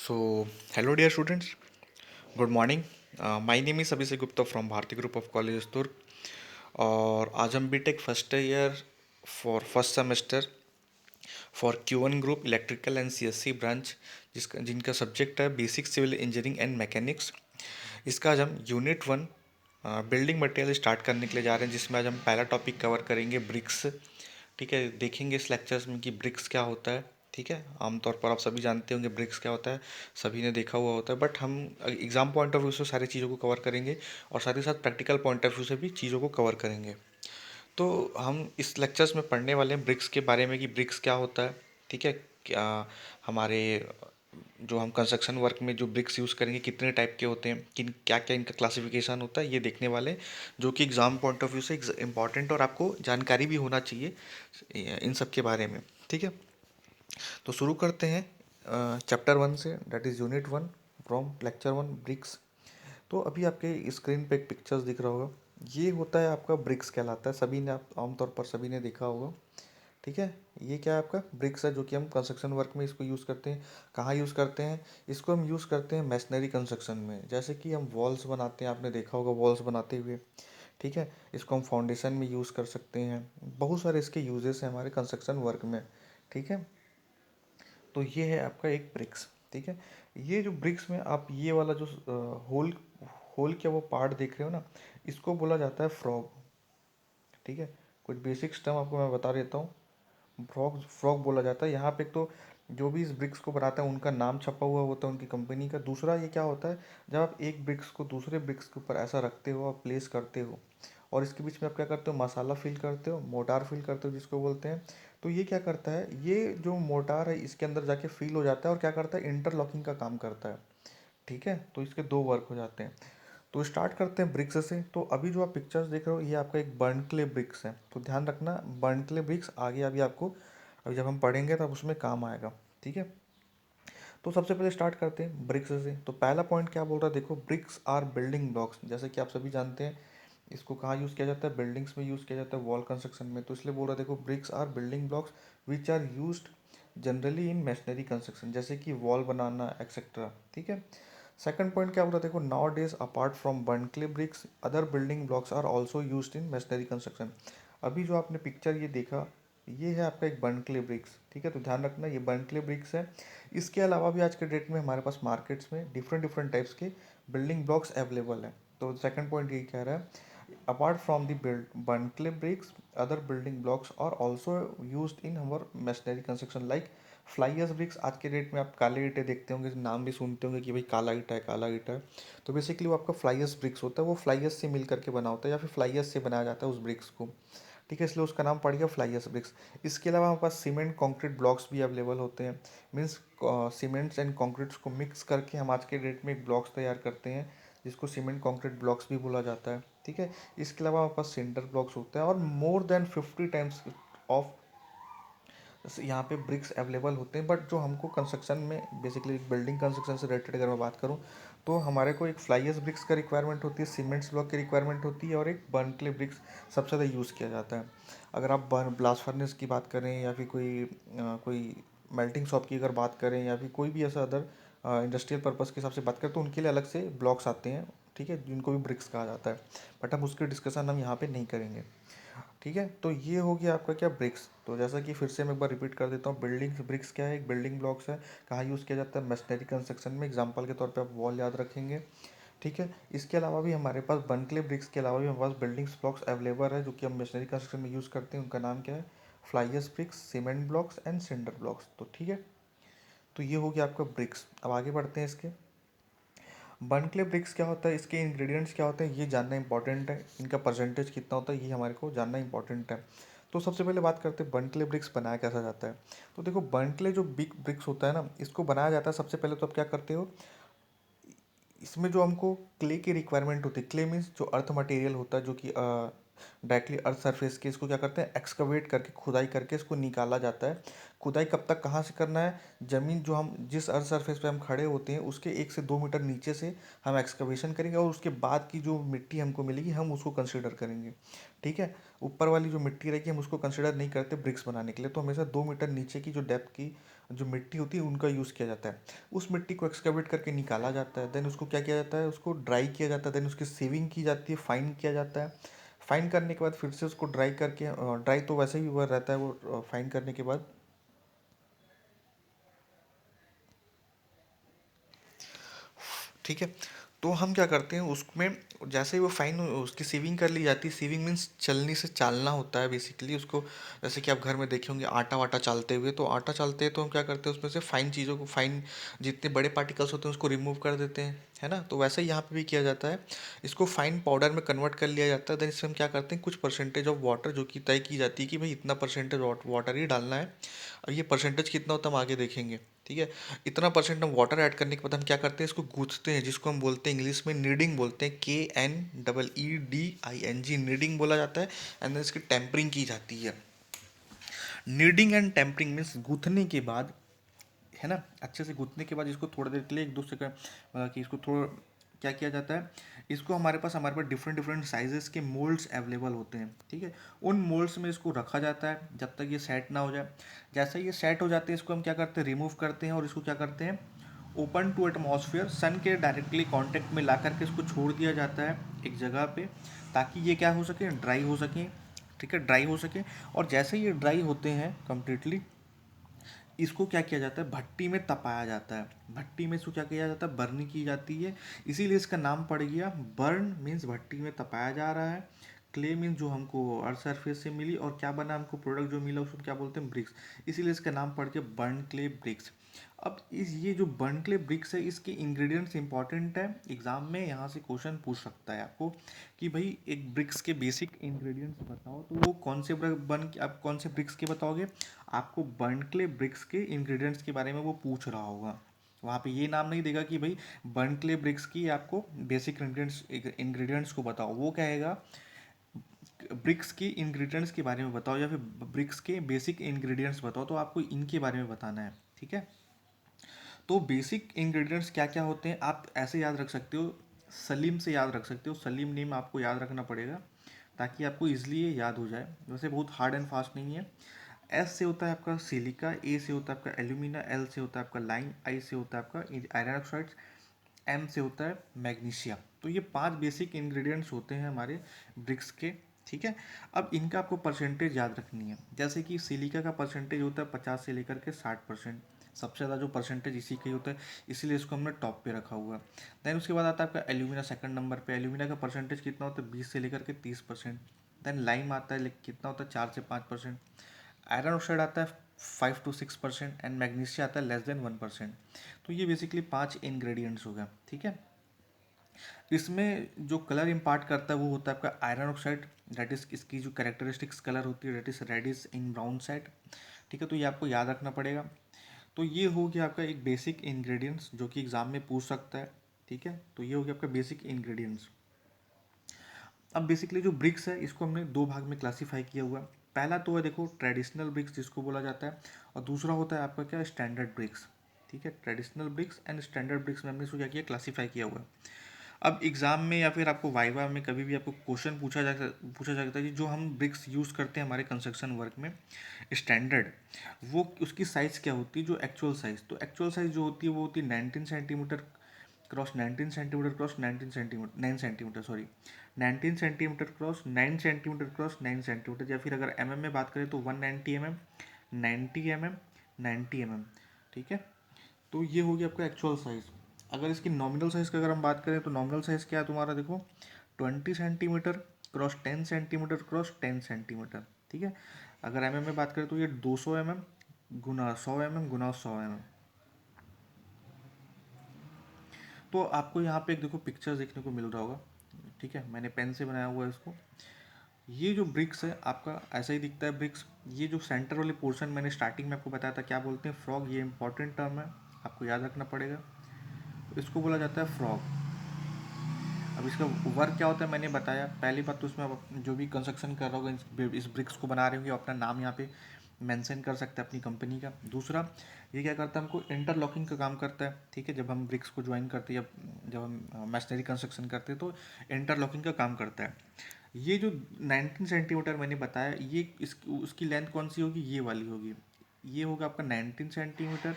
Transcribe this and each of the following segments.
So, hello dear students, good morning. My name is Abhishek Gupta from Bharti Group of College Durg. और आज हम BTech first year for first semester for Q1 group electrical and CSC branch जिनका subject है basic civil engineering and mechanics. इसका आज हम unit 1 building material start करने के लिए जा रहे हैं, जिसमें आज हम पहला टॉपिक कवर करेंगे ब्रिक्स। ठीक है, देखेंगे इस लेक्चर्स में कि ब्रिक्स क्या होता है। ठीक है, आमतौर पर आप सभी जानते होंगे ब्रिक्स क्या होता है, सभी ने देखा हुआ होता है, बट हम एग्जाम पॉइंट ऑफ व्यू से सारी चीज़ों को कवर करेंगे और साथ ही साथ प्रैक्टिकल पॉइंट ऑफ व्यू से भी चीज़ों को कवर करेंगे। तो हम इस लेक्चर्स में पढ़ने वाले हैं ब्रिक्स के बारे में कि ब्रिक्स क्या होता है। ठीक है, क्या हमारे जो हम कंस्ट्रक्शन वर्क में जो ब्रिक्स यूज़ करेंगे कितने टाइप के होते हैं, किन क्या क्या इनका क्लासिफिकेशन होता है, ये देखने वाले हैं, जो कि एग्ज़ाम पॉइंट ऑफ व्यू से इम्पॉर्टेंट और आपको जानकारी भी होना चाहिए इन सब के बारे में। ठीक है, तो शुरू करते हैं चैप्टर 1 से, that is unit 1 from lecture 1 bricks. तो अभी आपके स्क्रीन पे एक पिक्चर्स दिख रहा होगा, ये होता है आपका ब्रिक्स कहलाता है, सभी ने आप आमतौर पर सभी ने देखा होगा। ठीक है, ये क्या है आपका ब्रिक्स है, जो कि हम कंस्ट्रक्शन वर्क में इसको यूज़ करते हैं। कहाँ यूज़ करते हैं इसको? हम यूज़ करते हैं मैसनरी कंस्ट्रक्शन में, जैसे कि हम वॉल्स बनाते हैं, आपने देखा होगा वॉल्स बनाते हुए। ठीक है, इसको हम फाउंडेशन में यूज़ कर सकते हैं, बहुत सारे इसके यूजेस हैं हमारे कंस्ट्रक्शन वर्क में। ठीक है, तो ये है आपका एक ब्रिक्स। ठीक है, ये जो ब्रिक्स में आप ये वाला जो होल होल क्या वो पार्ट देख रहे हो ना, इसको बोला जाता है फ्रॉग। ठीक है, कुछ बेसिक्स टर्म आपको मैं बता देता हूँ। फ्रॉग फ्रॉग बोला जाता है यहाँ पे। तो जो भी इस ब्रिक्स को बनाता है उनका नाम छपा हुआ होता है उनकी कंपनी का। दूसरा ये क्या होता है, जब आप एक ब्रिक्स को दूसरे ब्रिक्स के ऊपर ऐसा रखते हो और प्लेस करते हो, और इसके बीच में आप क्या करते हो, मसाला फिल करते हो, मोटार फिल करते हो जिसको बोलते हैं। तो ये क्या करता है, ये जो मोटार है इसके अंदर जाके फिल हो जाता है और क्या करता है, इंटरलॉकिंग का काम करता है। ठीक है, तो इसके दो वर्क हो जाते हैं। तो स्टार्ट करते हैं ब्रिक्स से। तो अभी जो आप पिक्चर्स देख रहे हो ये आपका एक बर्न क्ले ब्रिक्स है, तो ध्यान रखना बर्न क्ले ब्रिक्स आगे अभी आपको, अभी जब हम पढ़ेंगे तब उसमें काम आएगा। ठीक है, तो सबसे पहले स्टार्ट करते हैं ब्रिक्स से। तो पहला पॉइंट क्या बोल रहा है, देखो ब्रिक्स आर बिल्डिंग ब्लॉक्स। जैसे कि आप सभी जानते हैं इसको कहाँ यूज़ किया जाता है, बिल्डिंग्स में यूज़ किया जाता है, वॉल कंस्ट्रक्शन में। तो इसलिए बोल रहा है देखो bricks are building blocks which are used generally in masonry construction, जैसे कि वॉल बनाना एक्सेट्रा। ठीक है, सेकंड पॉइंट क्या बोला, देखो nowadays apart from burnt clay bricks other building blocks are also used in masonry construction. अभी जो आपने पिक्चर ये देखा, ये है आपका एक बर्नक्ले ब्रिक्स। ठीक है, तो ध्यान रखना ये बर्नक्ले ब्रिक्स है। इसके अलावा भी आज के डेट में हमारे पास मार्केट्स में डिफरेंट डिफरेंट टाइप्स के बिल्डिंग ब्लॉक्स अवेलेबल हैं। तो सेकंड पॉइंट यही कह रहा है, apart from the Bunclay bricks, other building blocks are also used in our masonry construction like fly ash bricks। आज के डेट में आप काले ईंटें देखते होंगे, नाम भी सुनते होंगे कि भाई काला ईंटा है, काला ईंटा है। तो बेसिकली वो आपका फ्लाई एश ब्रिक्स होता है, वो फ्लाई एश से मिल करके बना होता है या फिर फ्लाई एश से बनाया जाता है उस ब्रिक्स को। ठीक है, इसलिए उसका नाम पड़ गया फ्लाई एश ब्रिक्स। इसके अलावा हमारे पास सीमेंट कंक्रीट ब्लॉक्स भी अवेलेबल होते हैं। मीन्स सीमेंट्स एंड कंक्रीट्स को मिक्स करके हम आज के डेट में एक ब्लॉक्स तैयार करते हैं, जिसको सीमेंट कंक्रीट ब्लॉक्स भी बोला जाता है। ठीक है, इसके अलावा हमारे पास सेंटर ब्लॉक्स होते हैं और मोर देन 50 टाइम्स ऑफ यहाँ पे ब्रिक्स अवेलेबल होते हैं। बट जो हमको कंस्ट्रक्शन में बेसिकली बिल्डिंग कंस्ट्रक्शन से रिलेटेड अगर मैं बात करूँ, तो हमारे को एक फ्लाईएस ब्रिक्स का रिक्वायरमेंट होती है, सीमेंट्स ब्लॉक की रिक्वायरमेंट होती है, और एक बर्नक्ले ब्रिक्स सबसे ज़्यादा यूज़ किया जाता है। अगर आप ब्लास्ट फर्नेस की बात करें या फिर कोई मेल्टिंग शॉप की अगर बात करें या फिर कोई भी ऐसा अदर इंडस्ट्रियल पर्पज़ के हिसाब से बात करें, तो उनके लिए अलग से ब्लॉक्स आते हैं। ठीक है, जिनको भी ब्रिक्स कहा जाता है, बट हम उसकी डिस्कशन हम यहाँ पे नहीं करेंगे। ठीक है, तो ये हो गया आपका क्या, ब्रिक्स। तो जैसा कि फिर से मैं एक बार रिपीट कर देता हूँ, बिल्डिंग ब्रिक्स क्या है, एक बिल्डिंग ब्लॉक्स है। कहाँ यूज़ किया जाता है, मशीनरी कंस्ट्रक्शन में। एग्जांपल के तौर पे आप वॉल याद रखेंगे। ठीक है, इसके अलावा भी हमारे पास बर्नक्ले ब्रिक्स के अलावा भी हमारे पास बिल्डिंग्स ब्लॉक्स अवेलेबल है, जो कि हम मशीनरी कंस्ट्रक्शन में यूज़ करते हैं। उनका नाम क्या है, fly ash bricks, cement blocks and cinder blocks. तो ठीक है, तो ये हो गया आपका ब्रिक्स। अब आगे बढ़ते हैं इसके। बर्नक्ले ब्रिक्स क्या होता है, इसके इंग्रेडिएंट्स क्या होते हैं, ये जानना इंपॉर्टेंट है। इनका परसेंटेज कितना होता है, ये हमारे को जानना इंपॉर्टेंट है। तो सबसे पहले बात करते हैं बर्नक्ले ब्रिक्स बनाया कैसा जाता है। तो देखो बर्नक्ले जो बिग ब्रिक्स होता है ना, इसको बनाया जाता है सबसे पहले तो आप क्या करते हो, इसमें जो हमको क्ले की रिक्वायरमेंट होती है, क्ले मीन्स जो अर्थ मटेरियल होता है, जो कि डायरेक्टली अर्थ सरफेस के, इसको क्या करते हैं, एक्सकवेट करके, खुदाई करके इसको निकाला जाता है। खुदाई कब तक कहाँ से करना है, ज़मीन जो हम जिस अर्थ सरफेस पे हम खड़े होते हैं उसके 1 से 2 मीटर नीचे से हम एक्सकवेशन करेंगे, और उसके बाद की जो मिट्टी हमको मिलेगी हम उसको कंसिडर करेंगे। ठीक है, ऊपर वाली जो मिट्टी रहेगी हम उसको कंसिडर नहीं करते ब्रिक्स बनाने के लिए। तो हमेशा 2 मीटर नीचे की जो डेप्थ की जो मिट्टी होती है उनका यूज़ किया जाता है। उस मिट्टी को एक्सकवेट करके निकाला जाता है, देन उसको क्या किया जाता है, उसको ड्राई किया जाता है, देन उसकी सीविंग की जाती है, फाइन किया जाता है। फाइन करने के बाद फिर से उसको ड्राई करके, ड्राई तो वैसे ही हुआ रहता है वो, फाइन करने के बाद ठीक है। तो हम क्या करते हैं उसमें, जैसे ही वो फाइन उसकी सीविंग कर ली जाती है, सीविंग मीन्स छलनी से चालना होता है बेसिकली उसको। जैसे कि आप घर में देखे होंगे आटा वाटा चालते हुए, तो आटा चालते हैं तो हम क्या करते हैं उसमें से फाइन चीज़ों को, फाइन जितने बड़े पार्टिकल्स होते हैं उसको रिमूव कर देते हैं, है ना। तो वैसे ही यहाँ पे भी किया जाता है, इसको फाइन पाउडर में कन्वर्ट कर लिया जाता है। देन इसमें हम क्या करते हैं, कुछ परसेंटेज ऑफ वाटर जो कि तय की जाती है कि भाई इतना परसेंटेज वाटर ही डालना है, और ये परसेंटेज कितना होता है हम आगे देखेंगे, ठीक है। इतना परसेंट हम वाटर ऐड करने के बाद हम क्या करते हैं, इसको गूंथते हैं, जिसको हम बोलते हैं इंग्लिश में नीडिंग बोलते हैं, KNEEDING, नीडिंग बोला जाता है। एंड देन इसकी टेम्परिंग की जाती है। नीडिंग एंड टेम्परिंग मीन्स गूंथने के बाद, है ना, अच्छे से गूंथने के बाद इसको थोड़ी देर के लिए एक दूसरे का, मतलब कि इसको थोड़ा क्या किया जाता है, इसको हमारे पास डिफरेंट डिफरेंट साइजेस के मोल्ड्स अवेलेबल होते हैं, ठीक है। उन मोल्ड्स में इसको रखा जाता है जब तक ये सेट ना हो जाए। जैसे ये सेट हो जाते हैं इसको हम क्या करते हैं, रिमूव करते हैं, और इसको क्या करते हैं, ओपन टू एटमॉस्फेयर, सन के डायरेक्टली कांटेक्ट में ला करके इसको छोड़ दिया जाता है एक जगह पे, ताकि ये क्या हो सके, ड्राई हो सके, ठीक है, ड्राई हो सके। और जैसे ये ड्राई होते हैं कम्प्लीटली, इसको क्या किया जाता है, भट्टी में तपाया जाता है। भट्टी में इसको क्या किया जाता है, बर्निंग की जाती है, इसीलिए इसका नाम पड़ गया बर्न, मीन्स भट्टी में तपाया जा रहा है। क्ले मीन्स जो हमको अर्थ सरफेस से मिली, और क्या बना हमको प्रोडक्ट जो मिला उसको क्या बोलते हैं, ब्रिक्स, इसीलिए इसका नाम पड़ गया बर्न क्ले ब्रिक्स। अब इस ये जो बर्न क्ले ब्रिक्स है, इसके इंग्रेडिएंट्स इंपॉर्टेंट है, एग्जाम में यहाँ से क्वेश्चन पूछ सकता है आपको कि भाई एक ब्रिक्स के बेसिक इंग्रेडिएंट्स बताओ, तो वो कौन से बन आप कौन से ब्रिक्स के बताओगे, आपको बर्नक्ले ब्रिक्स के इंग्रेडिएंट्स के बारे में वो पूछ रहा होगा। वहाँ पे ये नाम नहीं देगा कि भाई बर्नक्ले ब्रिक्स की आपको बेसिक इंग्रेडिएंट्स इंग्रेडिएंट्स को बताओ, वो कहेगा ब्रिक्स के इंग्रेडिएंट्स के बारे में बताओ, या फिर ब्रिक्स के बेसिक इंग्रेडिएंट्स बताओ, तो आपको इनके बारे में बताना है, ठीक है। तो बेसिक इंग्रेडिएंट्स क्या क्या होते हैं आप ऐसे याद रख सकते हो, सलीम से याद रख सकते हो, सलीम नेम आपको याद रखना पड़ेगा ताकि आपको ईजिली ये याद हो जाए, वैसे बहुत हार्ड एंड फास्ट नहीं है। एस से होता है आपका सिलिका, ए से होता है आपका एल्यूमिना, एल से होता है आपका लाइम, आई से होता है आपका आयरन ऑक्साइड, एम से होता है मैग्नीशियम। तो ये 5 बेसिक इंग्रेडिएंट्स होते हैं हमारे ब्रिक्स के, ठीक है। अब इनका आपको परसेंटेज याद रखनी है, जैसे कि सिलिका का परसेंटेज होता है 50 से लेकर के 60%, सबसे ज़्यादा जो परसेंटेज इसी का ही होता है, इसीलिए इसको हमने टॉप पे रखा हुआ है। देन उसके बाद आता है आपका एल्यूमिना सेकंड नंबर पे, एल्यूमिना का परसेंटेज कितना होता है, 20 से लेकर के 30%। देन लाइम आता है, कितना होता है, 4 से 5%। आयरन ऑक्साइड आता है 5 to 6%, एंड मैग्नीशियम आता है लेस देन 1%। तो ये बेसिकली 5 इंग्रेडिएंट्स हो गए, ठीक है। इसमें जो कलर इम्पार्ट करता है वो होता है आपका आयरन ऑक्साइड, दैट इज इसकी जो कैरेक्टरिस्टिक्स कलर होती है that is reddish in brown side, ठीक है। तो ये आपको याद रखना पड़ेगा। तो ये हो गया आपका एक बेसिक इंग्रेडिएंट्स जो कि एग्जाम में पूछ सकता है, ठीक है। तो ये हो गया आपका बेसिक इंग्रेडिएंट्स। अब बेसिकली जो ब्रिक्स है इसको हमने दो भाग में क्लासीफाई किया हुआ है। पहला तो है देखो ट्रेडिशनल ब्रिक्स जिसको बोला जाता है, और दूसरा होता है आपका क्या, स्टैंडर्ड ब्रिक्स, ठीक है। Traditional bricks and standard bricks में हमने इसको क्या किया, क्लासीफाई किया हुआ है। अब एग्जाम में या फिर आपको वाइवा में कभी भी आपको क्वेश्चन पूछा जा सकता है कि जो हम ब्रिक्स यूज़ करते हैं हमारे कंस्ट्रक्शन वर्क में, स्टैंडर्ड, वो उसकी साइज़ क्या होती है, जो एक्चुअल साइज़, तो एक्चुअल साइज़ जो होती है वो होती है 19 centimetre cross 19 centimetre cross 19 centimetre 9 centimetre, sorry 19 centimetre cross 9 centimetre cross 9 centimetre, या फिर अगर एमएम में बात करें तो 190 mm, 90 mm, 90 mm, ठीक है। तो ये हो गया आपका एक्चुअल साइज़। अगर इसकी नॉमिनल साइज़ की अगर हम बात करें तो नॉमिनल साइज़ क्या है तुम्हारा, देखो 20 centimetre cross 10 centimetre cross 10 centimetre, ठीक है। अगर एमएम में बात करें तो ये 200 mm गुना 100 mm गुना 100 mm। तो आपको यहाँ पे एक देखो पिक्चर देखने को मिल रहा होगा, ठीक है, मैंने पेन से बनाया हुआ है इसको। ये जो ब्रिक्स है आपका ऐसा ही दिखता है ब्रिक्स। ये जो सेंटर वाले पोर्शन मैंने स्टार्टिंग में आपको बताया था क्या बोलते हैं, फ्रॉग, ये इंपॉर्टेंट टर्म है, आपको याद रखना पड़ेगा। तो इसको बोला जाता है फ्रॉग। अब इसका वर्क क्या होता है मैंने बताया, पहली बात तो इसमें आप जो भी कंस्ट्रक्शन कर रहा होगा इस ब्रिक्स को बना रहे होंगे अपना नाम यहाँ पे मेंशन कर सकते हैं अपनी कंपनी का। दूसरा ये क्या करता है, हमको इंटरलॉकिंग का काम करता है, ठीक है। जब हम ब्रिक्स को ज्वाइन करते हैं या जब हम मशीनरी कंस्ट्रक्शन करते हैं तो इंटरलॉकिंग का काम करता है। ये जो 19 सेंटीमीटर मैंने बताया, ये इस उसकी लेंथ कौन सी होगी, ये वाली होगी। ये होगा आपका 19 सेंटीमीटर।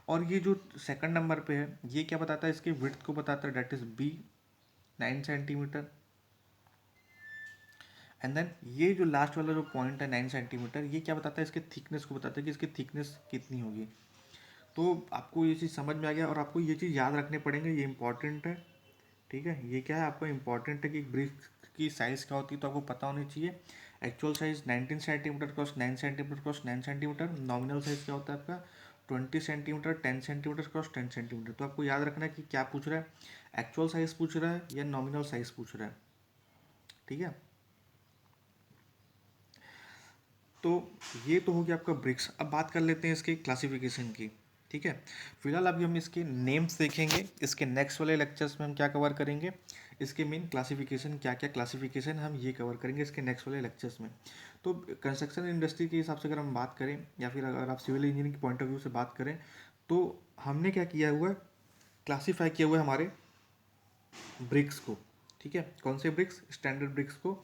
और ये जो सेकंड नंबर पे है ये क्या बताता है, इसके विड्थ को बताता है, that is B 9 centimetre. And then ये जो लास्ट वाला जो पॉइंट है 9 सेंटीमीटर, ये क्या बताता है, इसके थिकनेस को बताता है कि इसकी थिकनेस कितनी होगी। तो आपको ये चीज़ समझ में आ गया, और आपको ये चीज़ याद रखने पड़ेंगे, ये इंपॉर्टेंट है। ठीक है, ये क्या है आपको इंपॉर्टेंट है कि ब्रिक की साइज़ क्या होती है, तो आपको पता होनी चाहिए। Actual size 19 centimetre cross 9 centimetre cross 9 centimetre. Nominal size क्या होता है आपका 20 सेंटीमीटर 10 सेंटीमीटर क्रॉस 10 सेंटीमीटर। तो आपको याद रखना है कि क्या पूछ रहा है, एक्चुअल साइज पूछ रहा है या नॉमिनल साइज पूछ रहा है। ठीक है, तो ये तो हो गया आपका ब्रिक्स। अब बात कर लेते हैं इसकी क्लासिफिकेशन की। ठीक है, फिलहाल अभी हम इसके नेम्स देखेंगे, इसके नेक्स्ट वाले लेक्चर्स में हम क्या कवर करेंगे, इसके मेन क्लासिफिकेशन क्या क्या क्लासिफिकेशन हम ये कवर करेंगे इसके नेक्स्ट वाले लेक्चर्स में। तो कंस्ट्रक्शन इंडस्ट्री के हिसाब से अगर हम बात करें, या फिर अगर आप सिविल इंजीनियरिंग के पॉइंट ऑफ व्यू से बात करें, तो हमने क्या किया हुआ है, क्लासीफाई किया हुआ है हमारे ब्रिक्स को। ठीक है, कौन से ब्रिक्स, स्टैंडर्ड ब्रिक्स को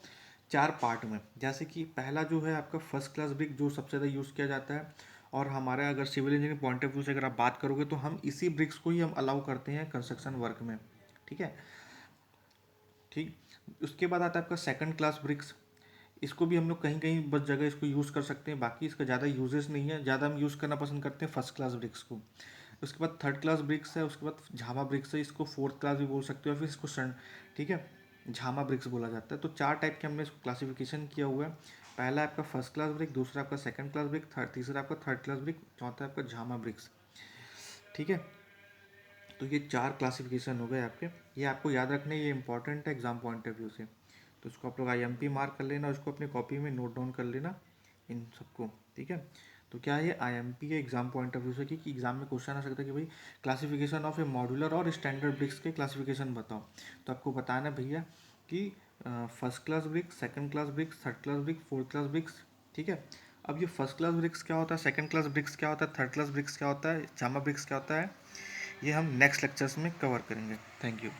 4 पार्ट में। जैसे कि पहला जो है आपका फर्स्ट क्लास ब्रिक, जो सबसे ज़्यादा यूज़ किया जाता है, और हमारा अगर civil engineering point of view से अगर आप बात करोगे तो हम इसी ब्रिक्स को ही हम अलाउ करते हैं कंस्ट्रक्शन वर्क में। ठीक है, ठीक। उसके बाद आता है आपका सेकंड क्लास ब्रिक्स। इसको भी हम लोग कहीं कहीं बस जगह इसको यूज़ कर सकते हैं, बाकी इसका ज़्यादा यूजेस नहीं है, ज़्यादा हम यूज़ करना पसंद करते हैं फर्स्ट क्लास ब्रिक्स को। उसके बाद थर्ड क्लास ब्रिक्स है, उसके बाद झामा ब्रिक्स है, इसको फोर्थ क्लास भी बोल सकते हो, और फिर इसको सन, ठीक है, झामा ब्रिक्स बोला जाता है। तो 4 टाइप के हमने इसको क्लासिफिकेशन किया हुआ है। पहला है आपका फर्स्ट क्लास ब्रिक, दूसरा आपका सेकंड क्लास ब्रिक, तीसरा आपका थर्ड क्लास ब्रिक, चौथा आपका झामा ब्रिक्स। ठीक है, तो ये 4 क्लासिफिकेशन हो गए आपके, ये आपको याद रखने, ये इंपॉर्टेंट है एग्जाम पॉइंट ऑफ व्यू से। तो इसको आप लोग IMP मार्क कर लेना, उसको अपनी कॉपी में नोट डाउन कर लेना इन सबको। ठीक है, तो क्या है, IMP है एग्जाम पॉइंट ऑफ व्यू से, कि एग्जाम में क्वेश्चन आ सकता है कि भाई क्लासिफिकेशन ऑफ ए मॉड्यूलर और स्टैंडर्ड ब्रिक्स के क्लासिफिकेशन बताओ। तो आपको बताना भैया कि first class BRICS, second class BRICS, third class BRICS, fourth class BRICS. ठीक है, अब ये फर्स्ट क्लास ब्रिक्स क्या होता है, सेकंड क्लास ब्रिक्स क्या होता है, थर्ड क्लास ब्रिक्स क्या होता है, जामा ब्रिक्स क्या होता है, ये हम नेक्स्ट लेक्चर्स में कवर करेंगे। Thank you.